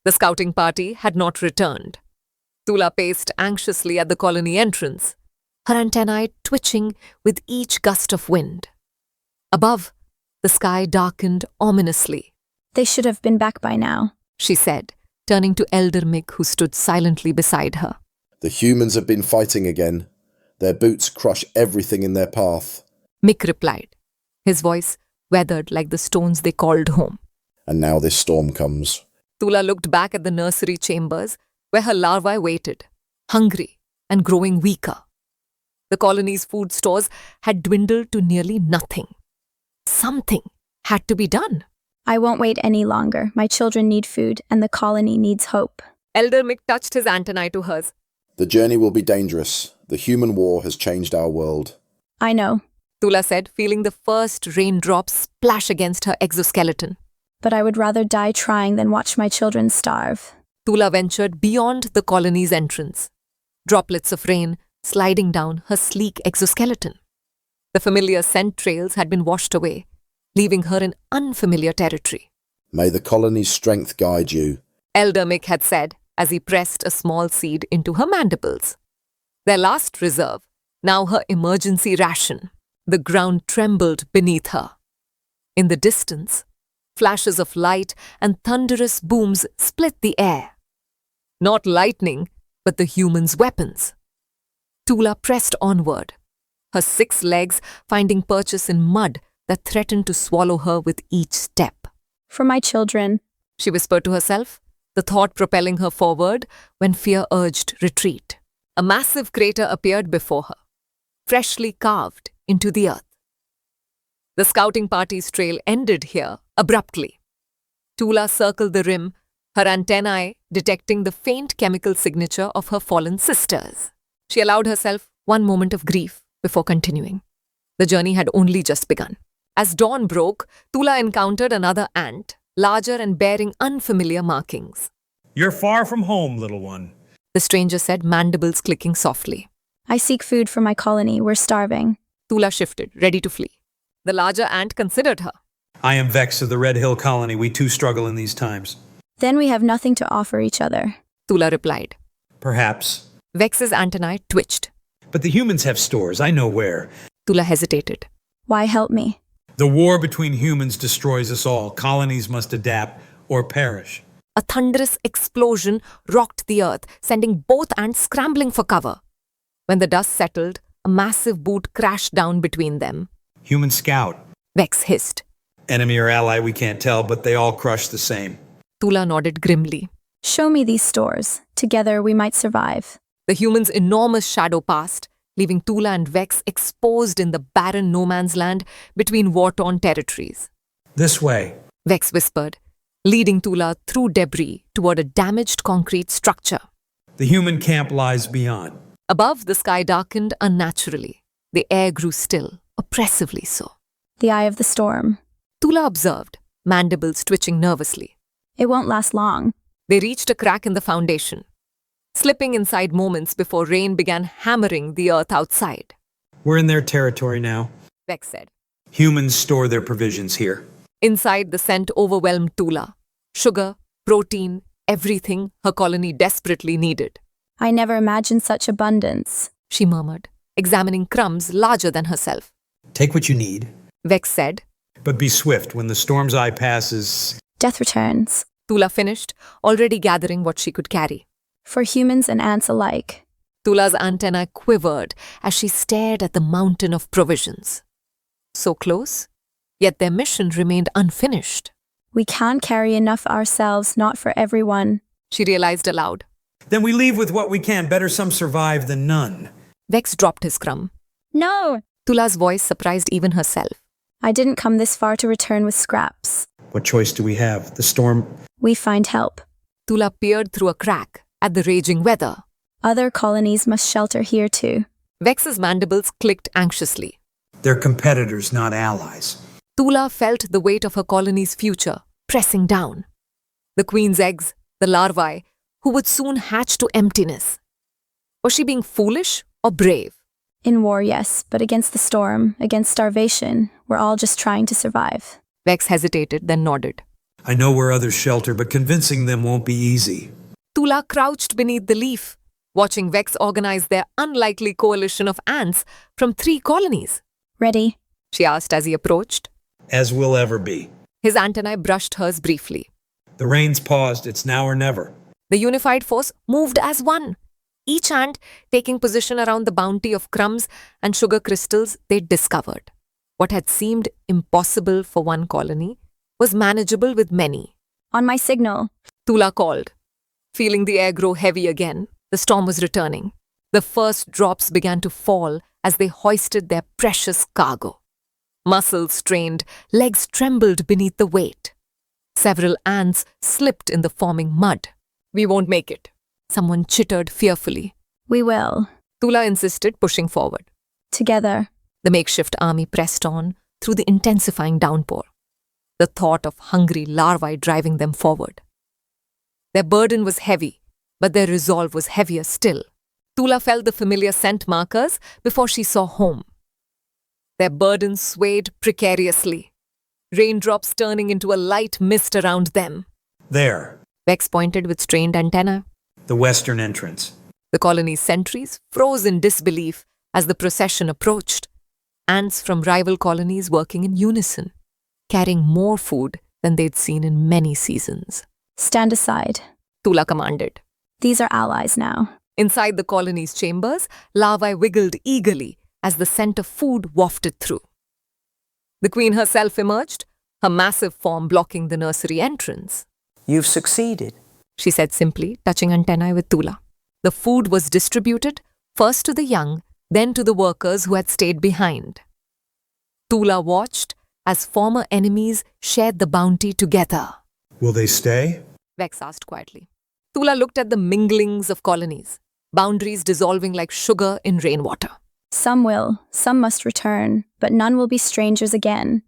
The scouting party had not returned. Tula paced anxiously at the colony entrance, her antennae twitching with each gust of wind. Above, the sky darkened ominously. They should have been back by now, she said, turning to Elder Mick, who stood silently beside her. The humans have been fighting again. Their boots crush everything in their path. Mick replied, his voice weathered like the stones they called home. And now this storm comes. Tula looked back at the nursery chambers where her larvae waited, hungry and growing weaker. The colony's food stores had dwindled to nearly nothing. Something had to be done. I won't wait any longer. My children need food, and the colony needs hope. Elder Mick touched his antennae to hers. The journey will be dangerous. The human war has changed our world. I know. Tula said, feeling the first raindrops splash against her exoskeleton. But I would rather die trying than watch my children starve. Tula ventured beyond the colony's entrance, droplets of rain sliding down her sleek exoskeleton. The familiar scent trails had been washed away, leaving her in unfamiliar territory. May the colony's strength guide you, Elder Mick had said as he pressed a small seed into her mandibles. Their last reserve, now her emergency ration. The ground trembled beneath her. In the distance, flashes of light and thunderous booms split the air. Not lightning, but the humans' weapons. Tula pressed onward, her 6 legs finding purchase in mud that threatened to swallow her with each step. For my children, She whispered to herself, the thought propelling her forward when fear urged retreat. A massive crater appeared before her, freshly carved into the earth. The scouting party's trail ended here abruptly. Tula circled the rim, her antennae detecting the faint chemical signature of her fallen sisters. She allowed herself one moment of grief before continuing. The journey had only just begun. As dawn broke, Tula encountered another ant, larger and bearing unfamiliar markings. You're far from home, little one. The stranger said, mandibles clicking softly. I seek food for my colony. We're starving. Tula shifted, ready to flee. The larger ant considered her. I am Vex of the Red Hill Colony. We too struggle in these times. Then we have nothing to offer each other. Tula replied. Perhaps. Vex's antennae twitched. But the humans have stores. I know where. Tula hesitated. Why help me? The war between humans destroys us all. Colonies must adapt or perish. A thunderous explosion rocked the earth, sending both ants scrambling for cover. When the dust settled, a massive boot crashed down between them. Human scout. Vex hissed. Enemy or ally, we can't tell, but they all crush the same. Tula nodded grimly. Show me these stores. Together we might survive. The human's enormous shadow passed, leaving Tula and Vex exposed in the barren no-man's land between war-torn territories. This way. Vex whispered, leading Tula through debris toward a damaged concrete structure. The human camp lies beyond. Above, the sky darkened unnaturally. The air grew still, oppressively so. The eye of the storm. Tula observed, mandibles twitching nervously. It won't last long. They reached a crack in the foundation, slipping inside moments before rain began hammering the earth outside. We're in their territory now. Vex said. Humans store their provisions here. Inside, the scent overwhelmed Tula. Sugar, protein, everything her colony desperately needed. I never imagined such abundance. She murmured, examining crumbs larger than herself. Take what you need. Vex said. But be swift. When the storm's eye passes... Death returns. Tula finished, already gathering what she could carry. For humans and ants alike. Tula's antenna quivered as she stared at the mountain of provisions. So close, yet their mission remained unfinished. We can't carry enough ourselves, not for everyone. She realized aloud. Then we leave with what we can. Better some survive than none. Vex dropped his crumb. No! Tula's voice surprised even herself. I didn't come this far to return with scraps. What choice do we have? The storm... We find help. Tula peered through a crack at the raging weather. Other colonies must shelter here too. Vex's mandibles clicked anxiously. They're competitors, not allies. Tula felt the weight of her colony's future pressing down. The queen's eggs, the larvae, who would soon hatch to emptiness. Was she being foolish or brave? In war, yes, but against the storm, against starvation, we're all just trying to survive. Vex hesitated, then nodded. I know where others shelter, but convincing them won't be easy. Tula crouched beneath the leaf, watching Vex organize their unlikely coalition of ants from 3 colonies. Ready? She asked as he approached. As we'll ever be. His antennae brushed hers briefly. The rain's paused, it's now or never. The unified force moved as one, each ant taking position around the bounty of crumbs and sugar crystals they'd discovered. What had seemed impossible for one colony was manageable with many. On my signal. Tula called. Feeling the air grow heavy again, the storm was returning. The first drops began to fall as they hoisted their precious cargo. Muscles strained, legs trembled beneath the weight. Several ants slipped in the forming mud. We won't make it, someone chittered fearfully. We will. Tula insisted, pushing forward. Together. The makeshift army pressed on through the intensifying downpour, the thought of hungry larvae driving them forward. Their burden was heavy, but their resolve was heavier still. Tula felt the familiar scent markers before she saw home. Their burden swayed precariously, raindrops turning into a light mist around them. There, Vex pointed with strained antenna. the western entrance. The colony's sentries froze in disbelief as the procession approached. Ants from rival colonies working in unison, carrying more food than they'd seen in many seasons. Stand aside. Tula commanded. These are allies now. Inside the colony's chambers, larvae wiggled eagerly as the scent of food wafted through. The queen herself emerged, her massive form blocking the nursery entrance. You've succeeded. She said simply, touching antennae with Tula. The food was distributed, first to the young, then to the workers who had stayed behind. Tula watched as former enemies shared the bounty together. Will they stay? Vex asked quietly. Tula looked at the minglings of colonies, boundaries dissolving like sugar in rainwater. Some will, some must return, but none will be strangers again.